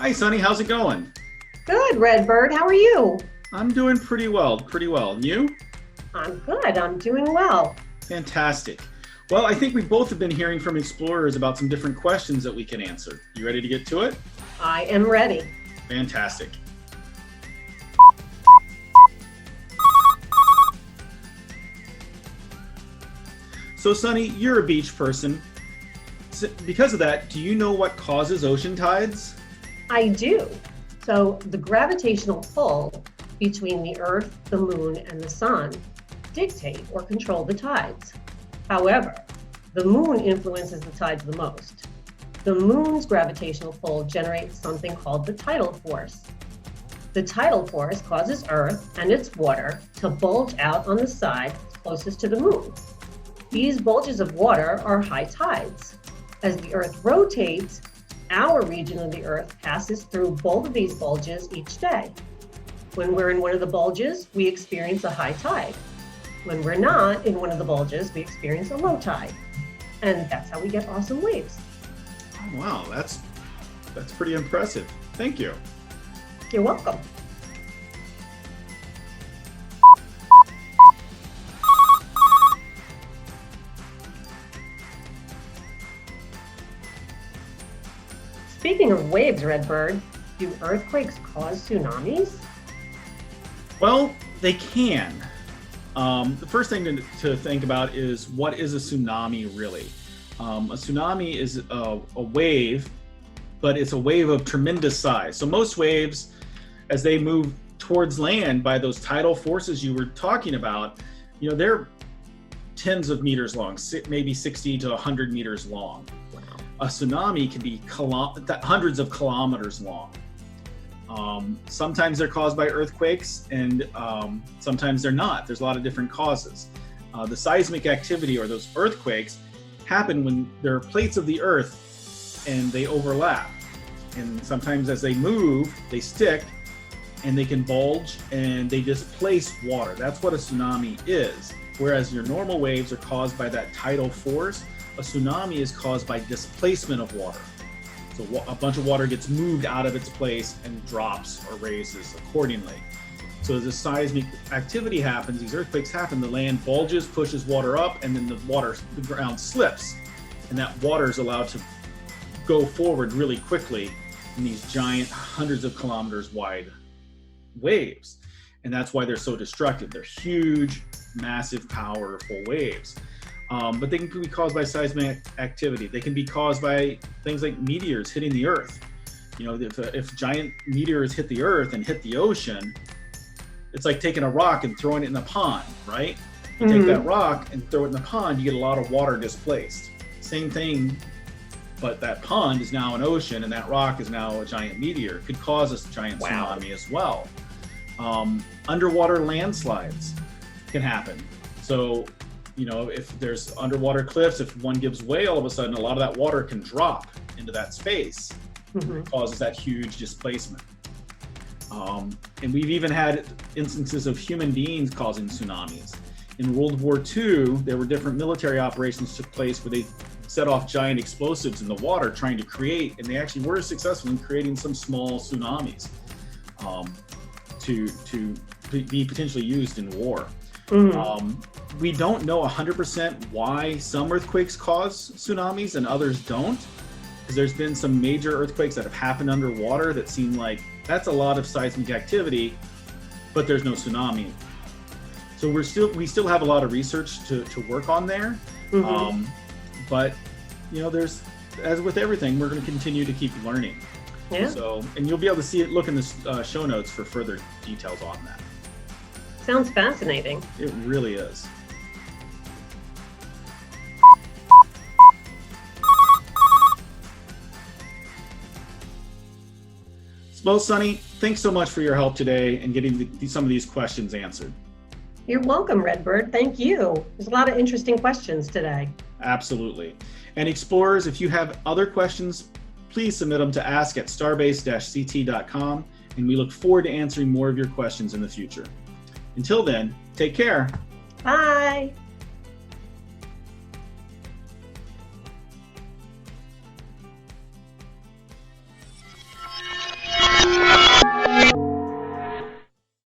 Hi, Sunny. How's it going? Good, Redbird. How are you? I'm doing pretty well, pretty well. And you? I'm good. I'm doing well. Fantastic. Well, I think we both have been hearing from explorers about some different questions that we can answer. You ready to get to it? I am ready. Fantastic. So, Sunny, you're a beach person. Because of that, do you know what causes ocean tides? I do. So the gravitational pull between the Earth, the Moon, and the Sun dictate or control the tides. However, the Moon influences the tides the most. The Moon's gravitational pull generates something called the tidal force. The tidal force causes Earth and its water to bulge out on the side closest to the Moon. These bulges of water are high tides. As the Earth rotates, our region of the Earth passes through both of these bulges each day. When we're in one of the bulges, we experience a high tide. When we're not in one of the bulges, we experience a low tide. And that's how we get awesome waves. Oh, wow, that's pretty impressive. Thank you. You're welcome. Speaking of waves, Redbird, do earthquakes cause tsunamis? Well, they can. The first thing to think about is, what is a tsunami really? A tsunami is a wave, but it's a wave of tremendous size. So most waves, as they move towards land by those tidal forces you were talking about, they're tens of meters long, maybe 60 to 100 meters long. A tsunami can be hundreds of kilometers long. Sometimes they're caused by earthquakes, and sometimes they're not. There's a lot of different causes. The seismic activity, or those earthquakes, happen when there are plates of the earth and they overlap. And sometimes as they move, they stick and they can bulge and they displace water. That's what a tsunami is. Whereas your normal waves are caused by that tidal force, a tsunami is caused by displacement of water. So a bunch of water gets moved out of its place and drops or raises accordingly. So as the seismic activity happens, these earthquakes happen, the land bulges, pushes water up, and then the ground slips. And that water is allowed to go forward really quickly in these giant, hundreds of kilometers wide waves. And that's why they're so destructive. They're huge, massive, powerful waves. But they can be caused by seismic activity. They can be caused by things like meteors hitting the Earth. If giant meteors hit the Earth and hit the ocean, it's like taking a rock and throwing it in a pond, right? You take that rock and throw it in the pond, you get a lot of water displaced. Same thing, but that pond is now an ocean, and that rock is now a giant meteor. It could cause a giant tsunami as well. Underwater landslides can happen. So, if there's underwater cliffs, if one gives way, all of a sudden, a lot of that water can drop into that space. It causes that huge displacement. And we've even had instances of human beings causing tsunamis. In World War II, there were different military operations took place where they set off giant explosives in the water trying to create, and they actually were successful in creating some small tsunamis to be potentially used in war. We don't know 100% why some earthquakes cause tsunamis and others don't, because there's been some major earthquakes that have happened underwater that seem like that's a lot of seismic activity, but there's no tsunami. So we still have a lot of research to work on there. But there's, as with everything, we're going to continue to keep learning. Yeah. So, and you'll be able to see it. Look in the show notes for further details on that. Sounds fascinating. It really is. Well, Sunny, thanks so much for your help today and getting some of these questions answered. You're welcome, Redbird. Thank you. There's a lot of interesting questions today. Absolutely. And explorers, if you have other questions, please submit them to ask@starbase-ct.com, and we look forward to answering more of your questions in the future. Until then, take care. Bye.